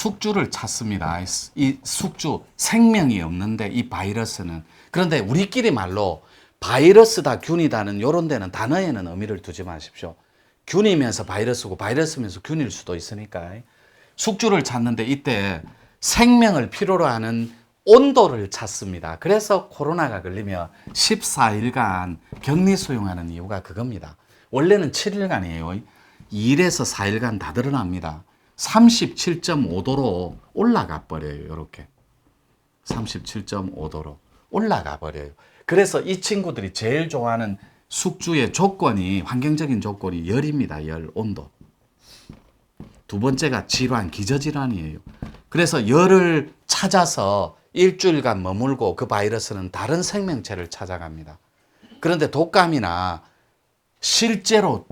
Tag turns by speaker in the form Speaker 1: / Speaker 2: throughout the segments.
Speaker 1: 숙주를 찾습니다. 이 숙주, 생명이 없는데 이 바이러스는. 그런데 우리끼리 말로 바이러스다, 균이다는 요런 데는 단어에는 의미를 두지 마십시오. 균이면서 바이러스고 바이러스면서 균일 수도 있으니까. 숙주를 찾는데 이때 생명을 필요로 하는 온도를 찾습니다. 그래서 코로나가 걸리면 14일간 격리 수용하는 이유가 그겁니다. 원래는 7일간이에요. 2일에서 4일간 다 드러납니다. 37.5도로 올라가 버려요. 이렇게 37.5도로 올라가 버려요. 그래서 이 친구들이 제일 좋아하는 숙주의 조건이, 환경적인 조건이 열입니다. 열, 온도. 두 번째가 질환, 기저질환이에요. 그래서 열을 찾아서 일주일간 머물고 그 바이러스는 다른 생명체를 찾아갑니다. 그런데 독감이나 실제로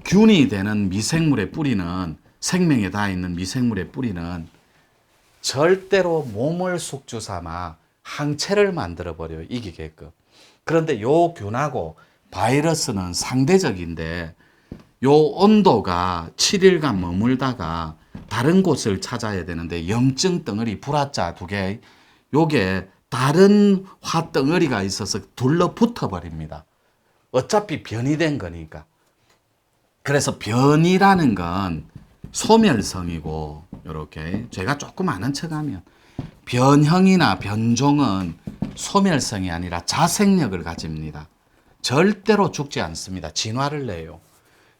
Speaker 1: 균이 되는 미생물의 뿌리는, 생명에 닿아 있는 미생물의 뿌리는 절대로 몸을 숙주 삼아 항체를 만들어 버려요. 이기게끔. 그런데 요 균하고 바이러스는 상대적인데 요 온도가 7일간 머물다가 다른 곳을 찾아야 되는데 염증 덩어리, 불화자 두 개, 요게 다른 화 덩어리가 있어서 둘러붙어 버립니다. 어차피 변이 된 거니까. 그래서 변이라는 건 소멸성이고, 요렇게 제가 조금 아는 척하면 변형이나 변종은 소멸성이 아니라 자생력을 가집니다. 절대로 죽지 않습니다. 진화를 내요.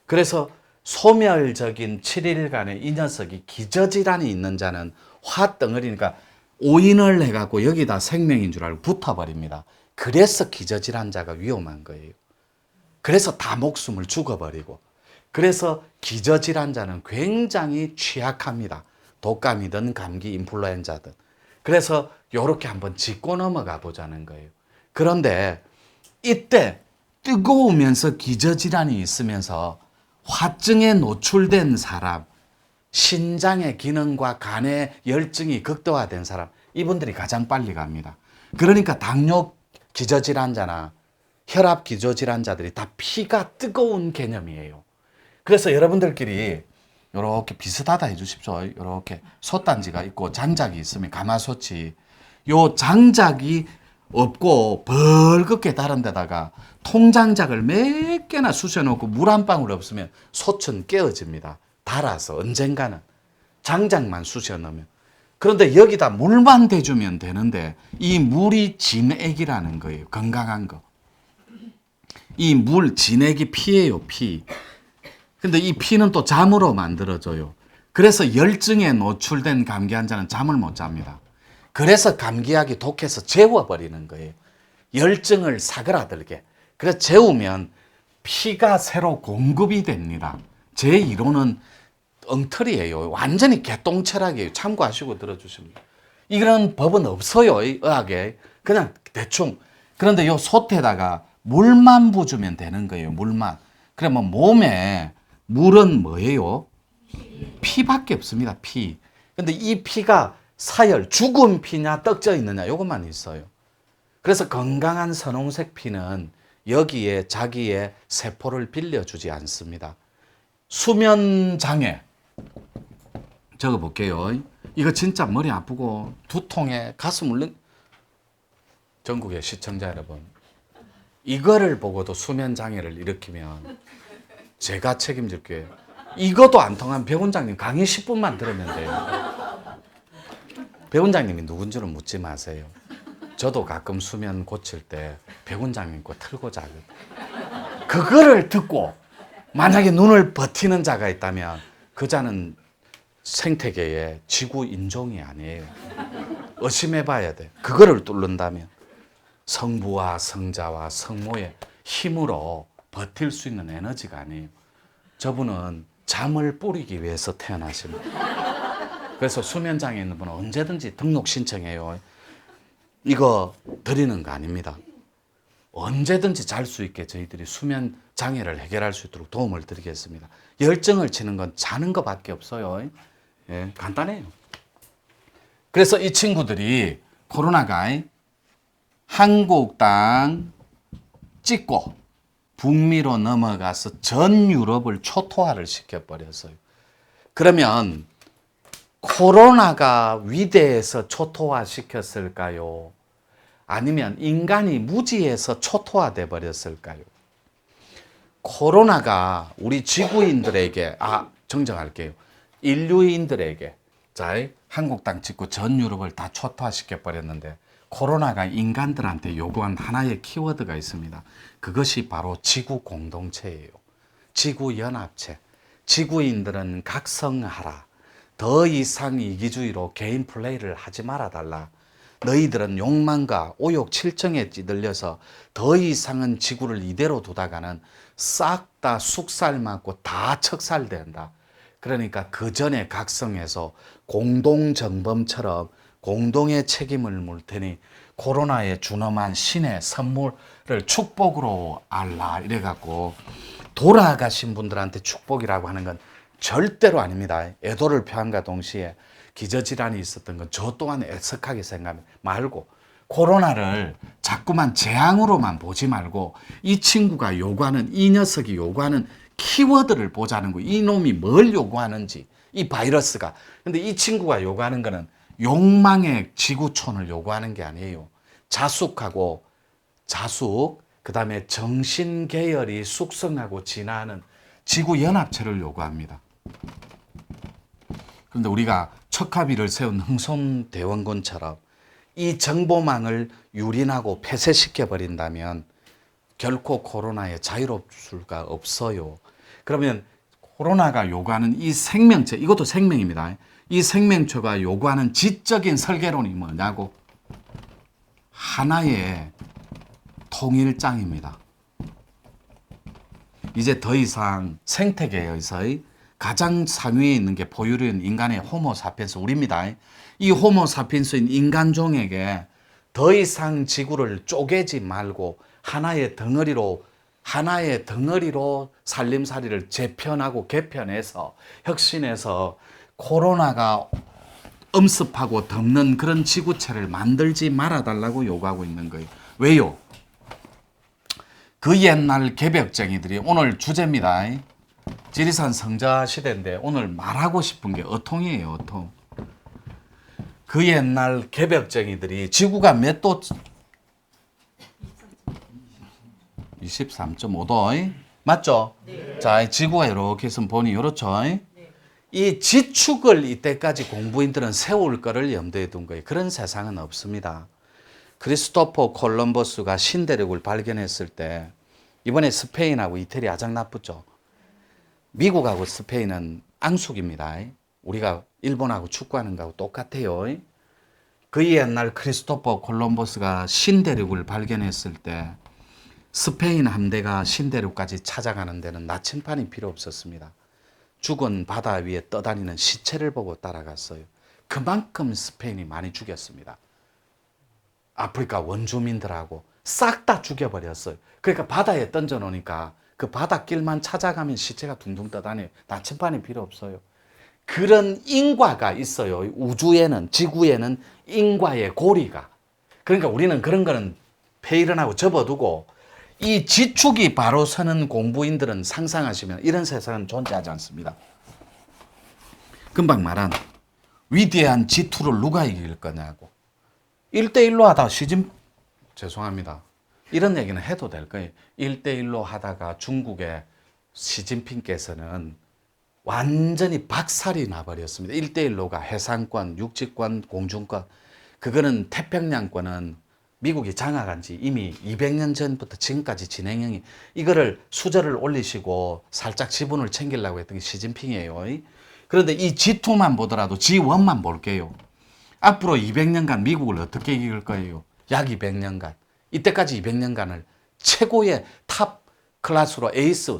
Speaker 1: 그래서 소멸적인 7일간의 이 녀석이 기저질환이 있는 자는 화덩어리니까 오인을 해갖고 여기다 생명인 줄 알고 붙어버립니다. 그래서 기저질환자가 위험한 거예요. 그래서 다 목숨을 죽어버리고, 그래서 기저질환자는 굉장히 취약합니다. 독감이든 감기, 인플루엔자든. 그래서 요렇게 한번 짚고 넘어가 보자는 거예요. 그런데 이때 뜨거우면서 기저질환이 있으면서 화증에 노출된 사람, 신장의 기능과 간의 열증이 극도화된 사람, 이분들이 가장 빨리 갑니다. 그러니까 당뇨 기저질환자나 혈압 기저질환자들이 다 피가 뜨거운 개념이에요. 그래서 여러분들끼리 이렇게 비슷하다 해주십시오. 이렇게 솥단지가 있고 장작이 있으면 가마솥이, 요 장작이 없고 벌겋게 다른 데다가 통장작을 몇 개나 쑤셔놓고 물 한 방울 없으면 솥은 깨어집니다. 달아서 언젠가는 장작만 쑤셔넣으면. 그런데 여기다 물만 대주면 되는데 이 물이 진액이라는 거예요. 건강한 거. 이 물, 진액이 피예요, 피. 근데 이 피는 또 잠으로 만들어져요. 그래서 열증에 노출된 감기 환자는 잠을 못 잡니다. 그래서 감기약이 독해서 재워버리는 거예요. 열증을 사그라들게. 그래서 재우면 피가 새로 공급이 됩니다. 제 이론은 엉터리예요. 완전히 개똥철학이에요. 참고하시고 들어주시면. 이런 법은 없어요, 의학에. 그냥 대충. 그런데 요 솥에다가 물만 부주면 되는 거예요. 물만. 그러면 몸에 물은 뭐예요? 피밖에 없습니다. 피. 근데 이 피가 사열, 죽은 피냐 떡져 있느냐 이것만 있어요. 그래서 건강한 선홍색 피는 여기에 자기의 세포를 빌려주지 않습니다. 수면장애 적어볼게요. 이거 진짜 머리 아프고 두통에 가슴 울렁. 전국의 시청자 여러분, 이거를 보고도 수면장애를 일으키면 제가 책임질게요. 이것도 안 통하면 배 원장님 강의 10분만 들으면 돼요. 배 원장님이 누군지는 묻지 마세요. 저도 가끔 수면 고칠 때 배 원장님 거 틀고 자거든요. 그거를 듣고 만약에 눈을 버티는 자가 있다면 그 자는 생태계의 지구 인종이 아니에요. 의심해 봐야 돼. 그거를 뚫는다면 성부와 성자와 성모의 힘으로 버틸 수 있는 에너지가 아니에요. 저분은 잠을 뿌리기 위해서 태어나십니다. 그래서 수면장애 있는 분은 언제든지 등록 신청해요. 이거 드리는 거 아닙니다. 언제든지 잘 수 있게 저희들이 수면 장애를 해결할 수 있도록 도움을 드리겠습니다. 열정을 치는 건 자는 것밖에 없어요. 예, 간단해요. 그래서 이 친구들이 코로나가 한국 땅 찍고 북미로 넘어가서 전 유럽을 초토화를 시켜버렸어요. 그러면 코로나가 위대해서 초토화시켰을까요? 아니면 인간이 무지해서 초토화돼 버렸을까요? 코로나가 우리 지구인들에게, 정정할게요. 인류인들에게, 자, 한국 땅 짓고 전 유럽을 다 초토화시켜 버렸는데, 코로나가 인간들한테 요구한 하나의 키워드가 있습니다. 그것이 바로 지구 공동체예요. 지구 연합체. 지구인들은 각성하라. 더 이상 이기주의로 개인 플레이를 하지 말아달라. 너희들은 욕망과 오욕 칠정에 찌들려서 더 이상은 지구를 이대로 두다가는 싹 다 숙살 맞고 다 척살된다. 그러니까 그 전에 각성해서 공동정범처럼 공동의 책임을 물 테니 코로나에 준엄한 신의 선물을 축복으로 알라. 이래갖고 돌아가신 분들한테 축복이라고 하는 건 절대로 아닙니다. 애도를 표함과 동시에 기저질환이 있었던 건 저 또한 애석하게 생각하지 말고, 코로나를 자꾸만 재앙으로만 보지 말고 이 친구가 요구하는, 이 녀석이 요구하는 키워드를 보자는 거예요. 이놈이 뭘 요구하는지, 이 바이러스가. 근데 이 친구가 요구하는 거는 욕망의 지구촌을 요구하는 게 아니에요. 자숙, 그 다음에 정신계열이 숙성하고 진화하는 지구연합체를 요구합니다. 그런데 우리가 척하비를 세운 흥손대원군처럼 이 정보망을 유린하고 폐쇄시켜 버린다면 결코 코로나에 자유로울 수가 없어요. 그러면 코로나가 요구하는 이 생명체, 이것도 생명입니다. 이 생명체가 요구하는 지적인 설계론이 뭐냐고? 하나의 통일장입니다. 이제 더 이상 생태계에서의 가장 상위에 있는 게 포유류인 인간의 호모사피엔스, 우리입니다. 이 호모사피엔스인 인간종에게 더 이상 지구를 쪼개지 말고 하나의 덩어리로 살림살이를 재편하고 개편해서 혁신해서 코로나가 엄습하고 덮는 그런 지구체를 만들지 말아달라고 요구하고 있는 거예요. 왜요? 그 옛날 개벽쟁이들이, 오늘 주제입니다. 지리산 성자 시대인데 오늘 말하고 싶은 게 어통이에요. 어통. 그 옛날 개벽쟁이들이 지구가 몇 도? 23.5도. 맞죠? 네. 자, 지구가 이렇게 해서 보니 이렇죠. 네. 이 지축을 이때까지 공부인들은 세울 거를 염두에 둔 거예요. 그런 세상은 없습니다. 크리스토퍼 콜럼버스가 신대륙을 발견했을 때, 이번에 스페인하고 이태리 아작 나쁘죠. 미국하고 스페인은 앙숙입니다. 우리가 일본하고 축구하는 거하고 똑같아요. 그 옛날 크리스토퍼 콜럼버스가 신대륙을 발견했을 때 스페인 함대가 신대륙까지 찾아가는 데는 나침반이 필요 없었습니다. 죽은 바다 위에 떠다니는 시체를 보고 따라갔어요. 그만큼 스페인이 많이 죽였습니다. 아프리카 원주민들하고 싹 다 죽여버렸어요. 그러니까 바다에 던져놓으니까 그 바닷길만 찾아가면 시체가 둥둥 떠다녀요. 나침반이 필요 없어요. 그런 인과가 있어요. 우주에는, 지구에는 인과의 고리가. 그러니까 우리는 그런 거는 페이런하고 접어두고 이 지축이 바로 서는 공부인들은 상상하시면 이런 세상은 존재하지 않습니다. 금방 말한 위대한 G2를 누가 이길 거냐고. 1대1로 하다 죄송합니다. 이런 얘기는 해도 될 거예요. 1대1로 하다가 중국의 시진핑께서는 완전히 박살이 나버렸습니다. 1대1로가 해상권, 육지권, 공중권. 그거는 태평양권은 미국이 장악한 지 이미 200년 전부터 지금까지 진행형이, 이거를 수저를 올리시고 살짝 지분을 챙기려고 했던 게 시진핑이에요. 그런데 이 G2만 보더라도 G1만 볼게요. 앞으로 200년간 미국을 어떻게 이길 거예요? 약 200년간. 이때까지 200년간을 최고의 탑 클래스로 에이스,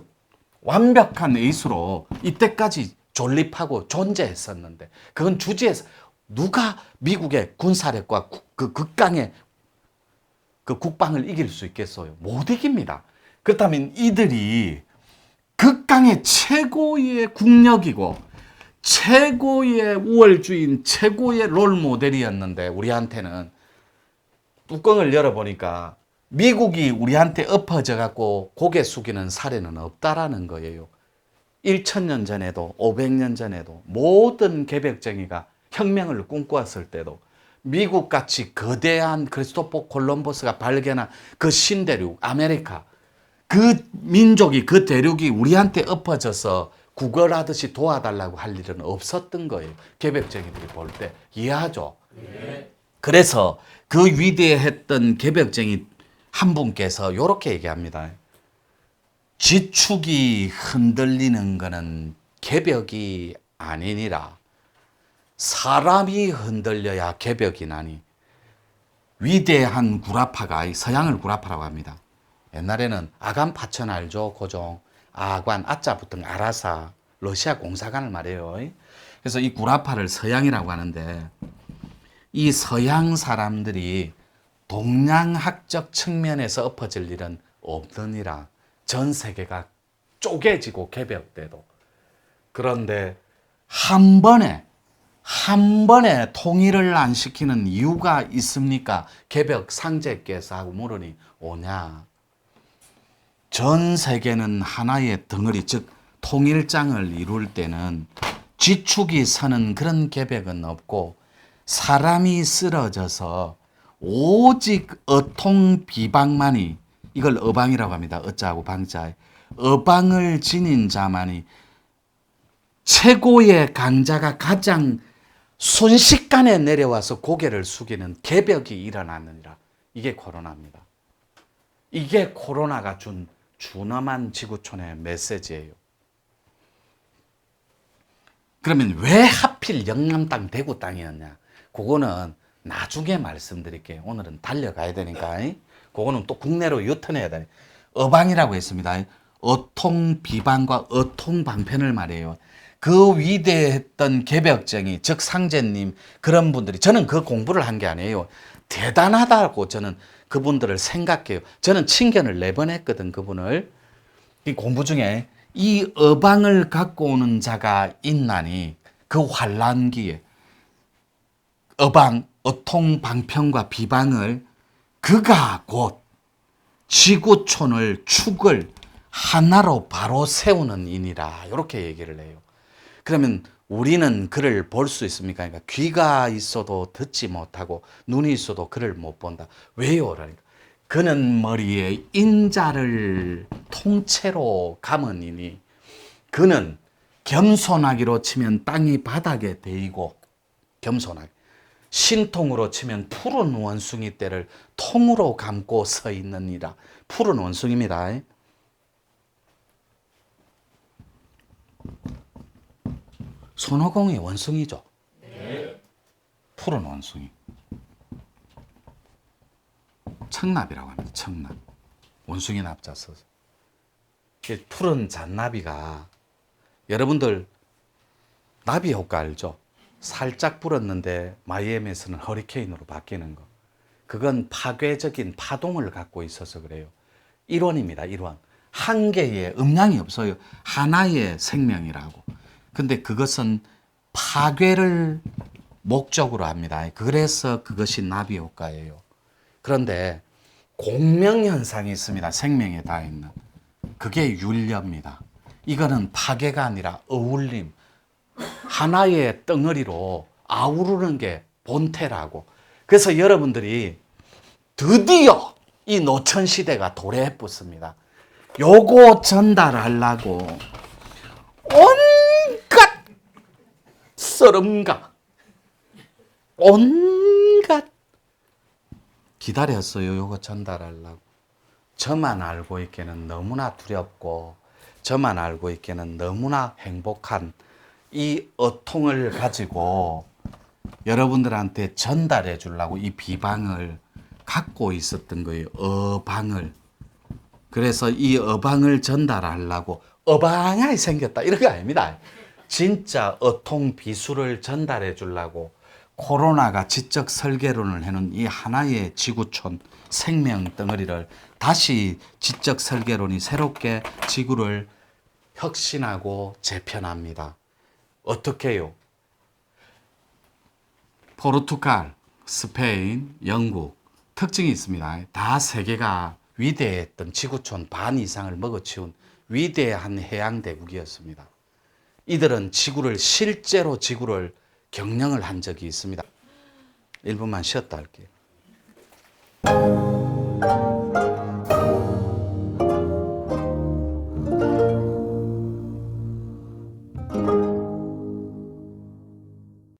Speaker 1: 완벽한 에이스로 이때까지 존립하고 존재했었는데, 그건 주지에서 누가 미국의 군사력과 그 극강의 그 국방을 이길 수 있겠어요? 못 이깁니다. 그렇다면 이들이 극강의 최고의 국력이고 최고의 우월주의인 최고의 롤 모델이었는데, 우리한테는 뚜껑을 열어보니까 미국이 우리한테 엎어져 갖고 고개 숙이는 사례는 없다라는 거예요. 1000년 전에도 500년 전에도 모든 개벽쟁이가 혁명을 꿈꾸었을 때도 미국같이 거대한 크리스토퍼 콜럼버스가 발견한 그 신대륙 아메리카, 그 민족이, 그 대륙이 우리한테 엎어져서 구걸하듯이 도와달라고 할 일은 없었던 거예요. 개벽쟁이들이 볼 때 이해하죠? 네. 그래서 그 위대했던 개벽쟁이 한 분께서 이렇게 얘기합니다. 지축이 흔들리는 것은 개벽이 아니니라. 사람이 흔들려야 개벽이 나니. 위대한 구라파가 서양을 구라파라고 합니다. 옛날에는 아간 파천 알죠? 고종. 아관, 아자 붙은 아라사. 러시아 공사관을 말해요. 그래서 이 구라파를 서양이라고 하는데 이 서양 사람들이 동양학적 측면에서 엎어질 일은 없느니라. 전 세계가 쪼개지고 개벽돼도. 그런데 한 번에 통일을 안 시키는 이유가 있습니까? 개벽 상제께서 하고 물으니 오냐. 전 세계는 하나의 덩어리, 즉 통일장을 이룰 때는 지축이 서는 그런 개벽은 없고 사람이 쓰러져서 오직 어통 비방만이, 이걸 어방이라고 합니다. 어자하고 방자. 어방을 지닌 자만이 최고의 강자가 가장 순식간에 내려와서 고개를 숙이는 개벽이 일어나느니라. 이게 코로나입니다. 이게 코로나가 준 준엄한 지구촌의 메시지예요. 그러면 왜 하필 영남 땅, 대구 땅이었냐? 그거는 나중에 말씀드릴게요. 오늘은 달려가야 되니까. 그거는 또 국내로 유턴해야 돼. 어방이라고 했습니다. 어통 비방과 어통 방편을 말해요. 그 위대했던 개벽쟁이, 즉 상제님, 그런 분들이, 저는 그 공부를 한 게 아니에요. 대단하다고 저는 그분들을 생각해요. 저는 친견을 4번 했거든, 그분을. 이 공부 중에 이 어방을 갖고 오는 자가 있나니 그 환란기에 어방, 어통, 방편과 비방을 그가 곧 지구촌을 축을 하나로 바로 세우는 이니라. 이렇게 얘기를 해요. 그러면 우리는 그를 볼 수 있습니까? 그러니까 귀가 있어도 듣지 못하고 눈이 있어도 그를 못 본다. 왜요? 그러니까 그는 머리에 인자를 통째로 감으니 그는 겸손하기로 치면 땅이 바닥에 대이고 겸손하게, 신통으로 치면 푸른 원숭이 떼를 통으로 감고 서 있느니라. 푸른 원숭이입니다. 손오공이 원숭이죠. 네. 푸른 원숭이. 청납이라고 합니다. 청납. 원숭이 납자 써서. 푸른 잔나비가, 여러분들 나비 효과 알죠? 살짝 불었는데 마이애미에서는 허리케인으로 바뀌는 거. 그건 파괴적인 파동을 갖고 있어서 그래요. 일원입니다. 일원. 한 개의 음량이 없어요. 하나의 생명이라고. 근데 그것은 파괴를 목적으로 합니다. 그래서 그것이 나비 효과예요. 그런데 공명현상이 있습니다. 생명에 다 있는. 그게 율려입니다. 이거는 파괴가 아니라 어울림. 하나의 덩어리로 아우르는 게 본태라고. 그래서 여러분들이 드디어 이 노천시대가 도래했습니다. 요거 전달하려고 온갖 썰음과 온갖 기다렸어요. 요거 전달하려고. 저만 알고 있기에는 너무나 두렵고 저만 알고 있기에는 너무나 행복한 이 어통을 가지고 여러분들한테 전달해 주려고 이 비방을 갖고 있었던 거예요. 어방을. 그래서 이 어방을 전달하려고 어방이 생겼다 이런 거 아닙니다. 진짜 어통 비수를 전달해 주려고 코로나가 지적 설계론을 해놓은 이 하나의 지구촌 생명 덩어리를 다시 지적 설계론이 새롭게 지구를 혁신하고 재편합니다. 어떻게 해요? 포르투갈, 스페인, 영국 특징이 있습니다. 다 세계가 위대했던 지구촌 반 이상을 먹어치운 위대한 해양 대국이었습니다. 이들은 실제로 지구를 경영을 한 적이 있습니다. 1분만 쉬었다 할게요.